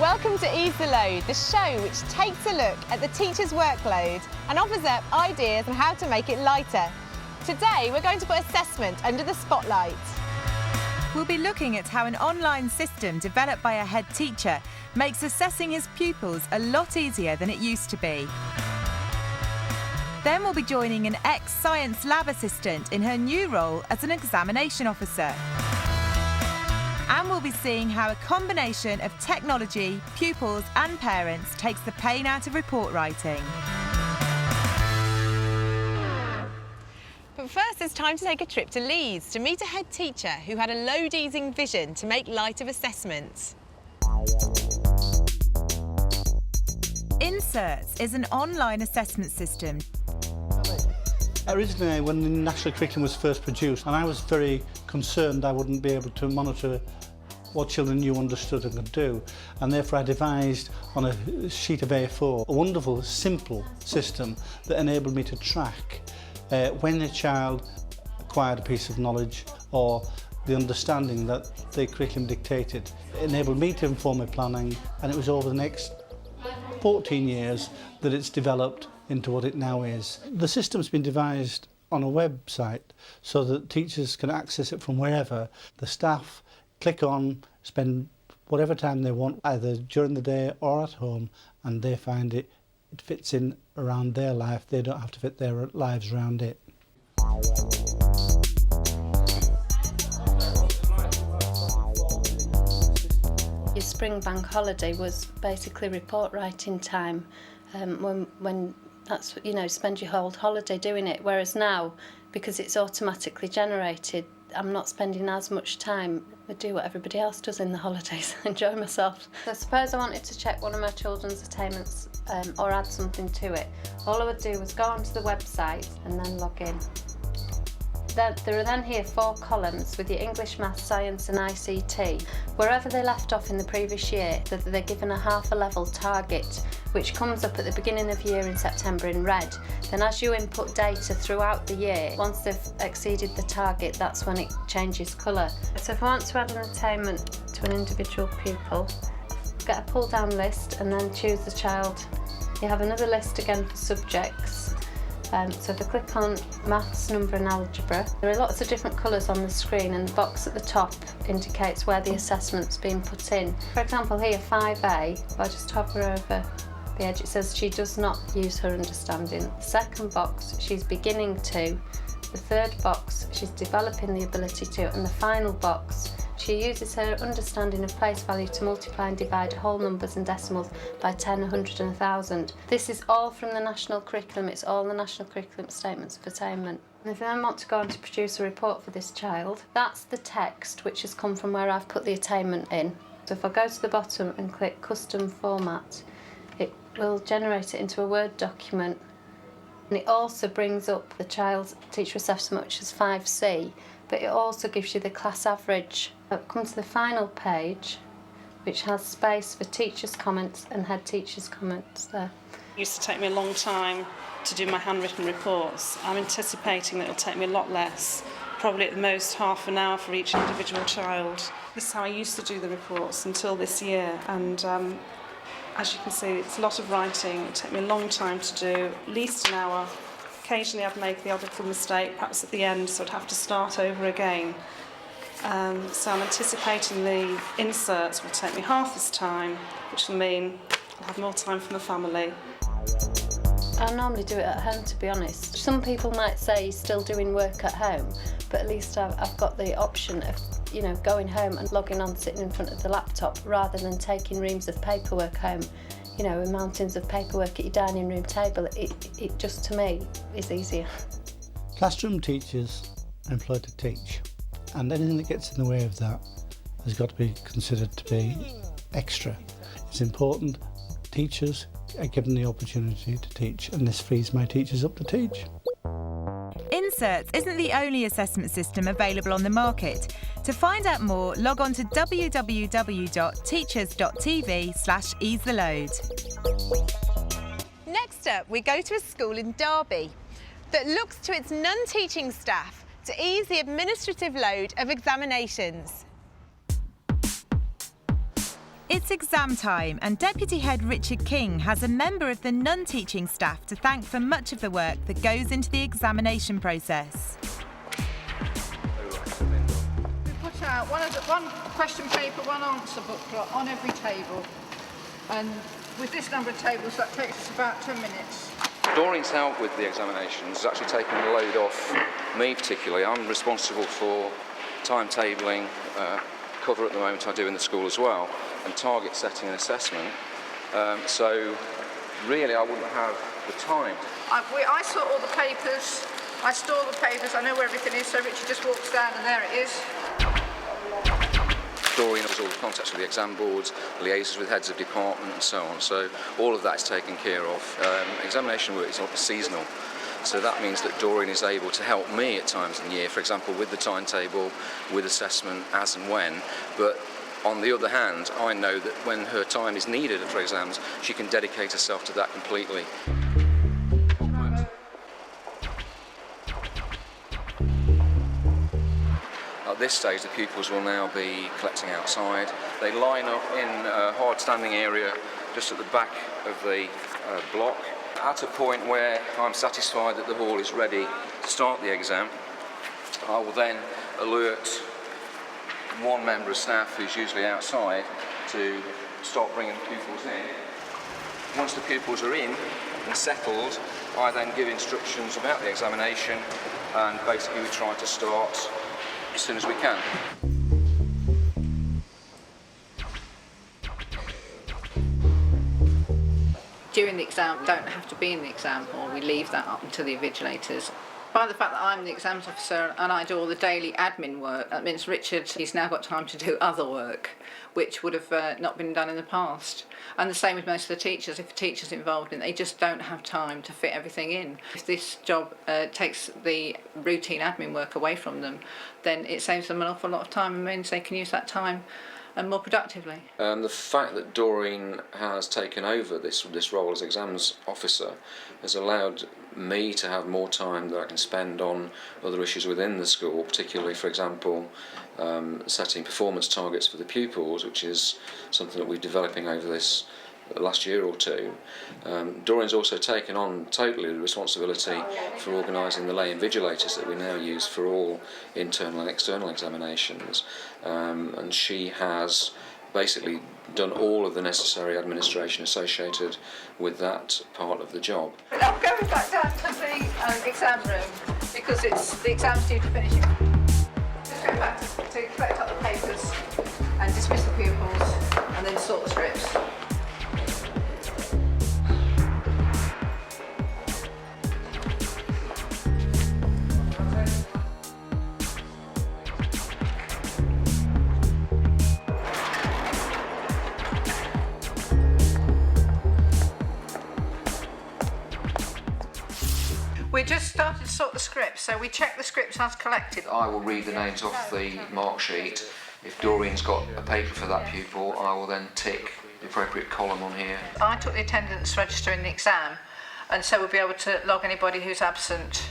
Welcome to Ease the Load, the show which takes a look at the teacher's workload and offers up ideas on how to make it lighter. Today we're going to put assessment under the spotlight. We'll be looking at how an online system developed by a head teacher makes assessing his pupils a lot easier than it used to be. Then we'll be joining an ex-science lab assistant in her new role as an examination officer. And we'll be seeing how a combination of technology, pupils and parents takes the pain out of report writing. But first it's time to take a trip to Leeds to meet a head teacher who had a load-easing vision to make light of assessments. Inserts is an online assessment system. Originally, when the national curriculum was first produced, and I was very concerned I wouldn't be able to monitor what children knew, understood and could do, and therefore I devised on a sheet of A4 a wonderful, simple system that enabled me to track when a child acquired a piece of knowledge or the understanding that the curriculum dictated. It enabled me to inform my planning, and it was over the next 14 years that it's developed into what it now is. The system's been devised on a website so that teachers can access it from wherever. The staff click on, spend whatever time they want, either during the day or at home, and they find it fits in around their life. They don't have to fit their lives around it. Your spring bank holiday was basically report writing time, when that's, you know, spend your whole holiday doing it, whereas now, because it's automatically generated, I'm not spending as much time. I do what everybody else does in the holidays, enjoy myself. So suppose I wanted to check one of my children's attainments or add something to it. All I would do was go onto the website and then log in. There are then here 4 columns with your English, Maths, Science and ICT. Wherever they left off in the previous year, they're given a half a level target, which comes up at the beginning of year in September in red. Then as you input data throughout the year, once they've exceeded the target, that's when it changes colour. So if I want to add an attainment to an individual pupil, get a pull down list and then choose the child. You have another list again for subjects. So if I click on Maths, Number and Algebra, there are lots of different colours on the screen, and the box at the top indicates where the assessment's been put in. For example here, 5A, if I just hover over the edge, it says she does not use her understanding. The second box, she's beginning to. The third box, she's developing the ability to. And the final box, she uses her understanding of place value to multiply and divide whole numbers and decimals by 10, 100 and 1,000. This is all from the national curriculum. It's all the national curriculum statements of attainment. And if I then want to go on to produce a report for this child, that's the text which has come from where I've put the attainment in. So if I go to the bottom and click Custom Format, it will generate it into a Word document. And it also brings up the child's teacher assessment, which is 5C, but it also gives you the class average. I've come to the final page, which has space for teachers' comments and head teachers' comments there. It used to take me a long time to do my handwritten reports. I'm anticipating that it'll take me a lot less, probably at the most half an hour for each individual child. This is how I used to do the reports until this year, and as you can see, it's a lot of writing. It would take me a long time to do, at least an hour. Occasionally I'd make the odd little mistake, perhaps at the end, so I'd have to start over again. So I'm anticipating the inserts will take me half this time, which will mean I'll have more time for the family. I normally do it at home, to be honest. Some people might say you're still doing work at home, but at least I've got the option of, you know, going home and logging on, sitting in front of the laptop, rather than taking reams of paperwork home, you know, and mountains of paperwork at your dining room table. It just, to me, is easier. Classroom teachers are employed to teach, and anything that gets in the way of that has got to be considered to be extra. It's important teachers are given the opportunity to teach, and this frees my teachers up to teach. Inserts isn't the only assessment system available on the market. To find out more, log on to www.teachers.tv/easetheload. Next up, we go to a school in Derby that looks to its non-teaching staff to ease the administrative load of examinations. It's exam time, and Deputy Head Richard King has a member of the non-teaching staff to thank for much of the work that goes into the examination process. We put out one question paper, one answer booklet on every table, and with this number of tables that takes us about 10 minutes. Doreen's help with the examinations has actually taken the load off me particularly. I'm responsible for timetabling, cover at the moment I do in the school as well, and target setting and assessment. So really I wouldn't have the time. I sort all the papers, I store the papers, I know where everything is, so Richard just walks down and there it is. Doreen has all the contacts with the exam boards, liaises with heads of department and so on, so all of that is taken care of. Examination work is not seasonal, so that means that Doreen is able to help me at times in the year, for example with the timetable, with assessment as and when, but on the other hand I know that when her time is needed for exams she can dedicate herself to that completely. At this stage the pupils will now be collecting outside. They line up in a hard standing area just at the back of the block. At a point where I'm satisfied that the hall is ready to start the exam, I will then alert one member of staff who's usually outside to start bringing the pupils in. Once the pupils are in and settled, I then give instructions about the examination, and basically we try to start as soon as we can. During the exam, don't have to be in the exam hall, we leave that up to the invigilators. By the fact that I'm the exams officer and I do all the daily admin work, that means Richard, he's now got time to do other work, which would have not been done in the past. And the same with most of the teachers. If a teacher's involved in it, they just don't have time to fit everything in. If this job takes the routine admin work away from them, then it saves them an awful lot of time and means they can use that time more productively. The fact that Doreen has taken over this role as exams officer has allowed me to have more time that I can spend on other issues within the school, particularly, for example, setting performance targets for the pupils, which is something that we're developing over this last year or two. Doreen's also taken on totally the responsibility for organising the lay invigilators that we now use for all internal and external examinations, and she has basically done all of the necessary administration associated with that part of the job. I'm going back down to the exam room because the exam's due to finish. Just go back to collect up the papers and dismiss the pupils and then sort the scripts. We just started to sort the scripts, so we check the scripts as collected. I will read the names off the mark sheet. If Doreen's got a paper for that pupil, I will then tick the appropriate column on here. I took the attendance register in the exam, and so we'll be able to log anybody who's absent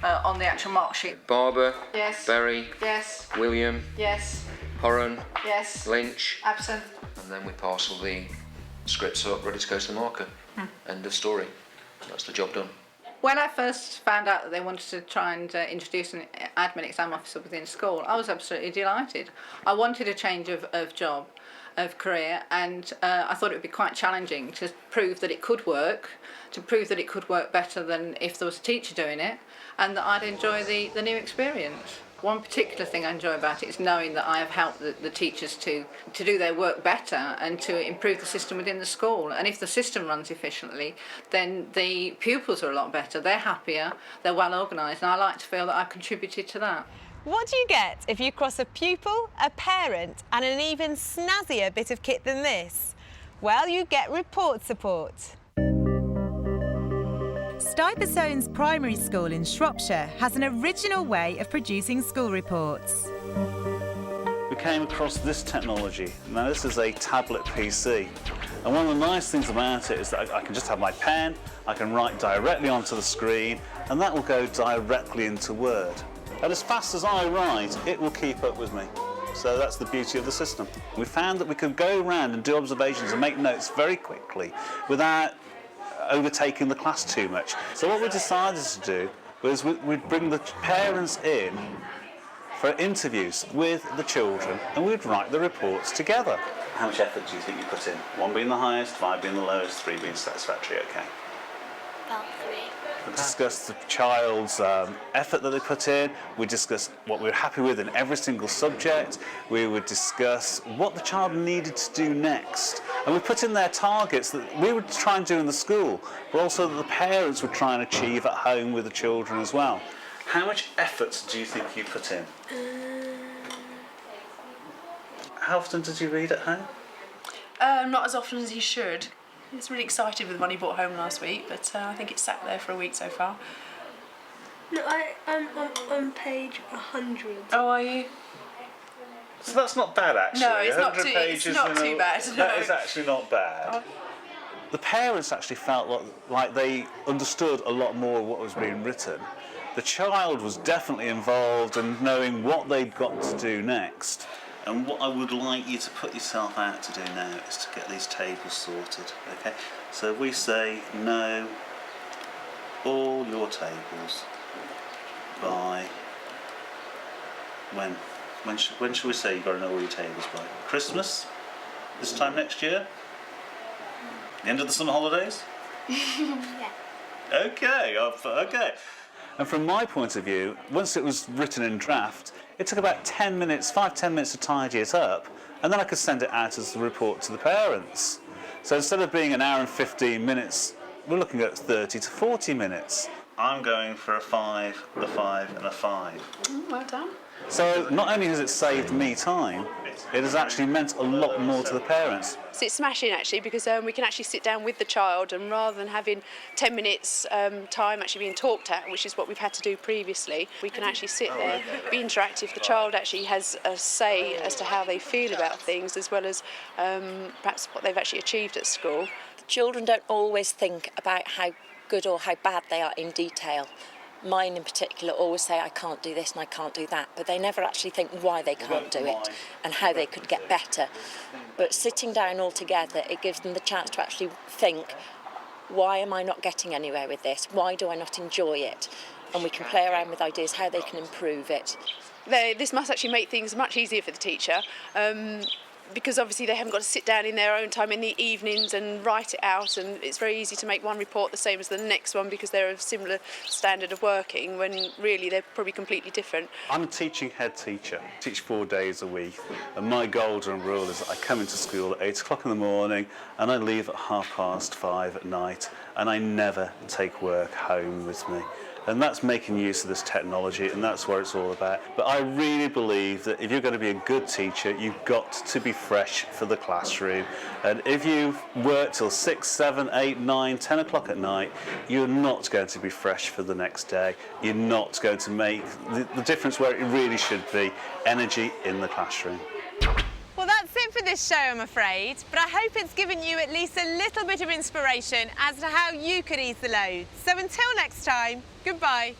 on the actual mark sheet. Barber, Yes. Berry, Yes. William, Yes. Horan, Yes. Lynch, Absent. and then we parcel the scripts up, ready to go to the marker. End of story. That's the job done. When I first found out that they wanted to try and introduce an admin exam officer within school, I was absolutely delighted. I wanted a change of job, of career, and I thought it would be quite challenging to prove that it could work, to prove that it could work better than if there was a teacher doing it, and that I'd enjoy the new experience. One particular thing I enjoy about it is knowing that I have helped the teachers to do their work better and to improve the system within the school. And if the system runs efficiently, then the pupils are a lot better. They're happier, they're well organised, and I like to feel that I've contributed to that. What do you get if you cross a pupil, a parent and an even snazzier bit of kit than this? Well, you get report support. Stuyvesant's Primary School in Shropshire has an original way of producing school reports. We came across this technology. Now this is a tablet PC, and one of the nice things about it is that I can just have my pen, I can write directly onto the screen, and that will go directly into Word. And as fast as I write, it will keep up with me. So that's the beauty of the system. We found that we could go around and do observations and make notes very quickly without overtaking the class too much. So what we decided to do was we'd bring the parents in for interviews with the children and we'd write the reports together. How much effort do you think you put in? 1 being the highest, 5 being the lowest, 3 being satisfactory, okay? About 3. We discussed the child's effort that they put in. We discussed what we were happy with in every single subject. We would discuss what the child needed to do next. And we put in their targets that we would try and do in the school, but also that the parents would try and achieve at home with the children as well. How much effort do you think you put in? How often did you read at home? Not as often as you should. He was really excited with the one he brought home last week, but I think it's sat there for a week so far. No, I'm on page 100. Oh, are you? So that's not bad, actually. No, it's not 100 too, pages, it's not too bad. No. That is actually not bad. Oh. The parents actually felt like they understood a lot more of what was being written. The child was definitely involved in knowing what they'd got to do next. And what I would like you to put yourself out to do now is to get these tables sorted, okay? So we say know all your tables by when? When should we say you've got to know all your tables by? Christmas? This time next year? The end of the summer holidays? Yeah. Okay, okay. And from my point of view, once it was written in draft, it took about 10 minutes, 5-10 minutes to tidy it up, and then I could send it out as a report to the parents. So instead of being an hour and 15 minutes, we're looking at 30 to 40 minutes. I'm going for a 5, a 5 and a 5. Well done. So not only has it saved me time, it has actually meant a lot more to the parents. So it's smashing actually because we can actually sit down with the child and rather than having 10 minutes time actually being talked at, which is what we've had to do previously, we can actually sit there, be interactive. The child actually has a say as to how they feel about things as well as perhaps what they've actually achieved at school. The children don't always think about how good or how bad they are in detail. Mine in particular always say I can't do this and I can't do that, but they never actually think why they can't do it and how they could get better. But sitting down all together, it gives them the chance to actually think, why am I not getting anywhere with this? Why do I not enjoy it? And we can play around with ideas how they can improve it. This must actually make things much easier for the teacher. Because obviously they haven't got to sit down in their own time in the evenings and write it out, and it's very easy to make one report the same as the next one because they're a similar standard of working when really they're probably completely different. I'm a teaching head teacher, I teach 4 days a week, and my golden rule is that I come into school at 8 o'clock in the morning and I leave at 5:30 at night, and I never take work home with me. And that's making use of this technology, and that's what it's all about. But I really believe that if you're going to be a good teacher, you've got to be fresh for the classroom. And if you work till 6, 7, 8, 9, 10 o'clock at night, you're not going to be fresh for the next day. You're not going to make the difference where it really should be, energy in the classroom. Well, that's it for this show, I'm afraid, but I hope it's given you at least a little bit of inspiration as to how you could ease the load. So until next time, goodbye.